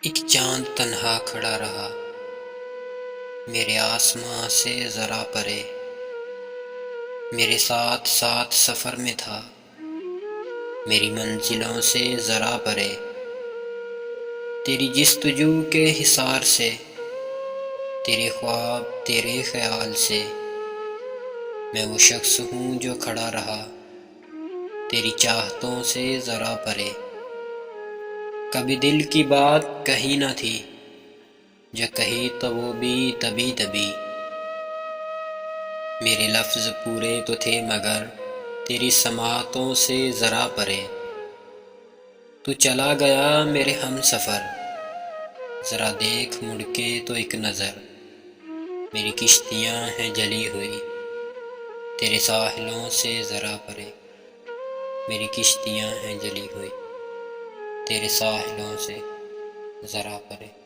ایک چاند تنہا کھڑا رہا، میرے آسماں سے ذرا پرے، میرے ساتھ ساتھ سفر میں تھا، میری منزلوں سے ذرا پرے، تیری جستجو کے حصار سے، تیرے خواب تیرے خیال سے، میں وہ شخص ہوں جو کھڑا رہا، تیری چاہتوں سے ذرا پرے۔ کبھی دل کی بات کہی نہ تھی، جو کہی تو وہ بھی دبی دبی، میرے لفظ پورے تو تھے مگر تیری سماعتوں سے ذرا پرے۔ تو چلا گیا میرے ہم سفر، ذرا دیکھ مڑ کے تو ایک نظر، میری کشتیاں ہیں جلی ہوئی، تیرے ساحلوں سے ذرا پرے، میری کشتیاں ہیں جلی ہوئی، تیرے ساحلوں سے ذرا پرے۔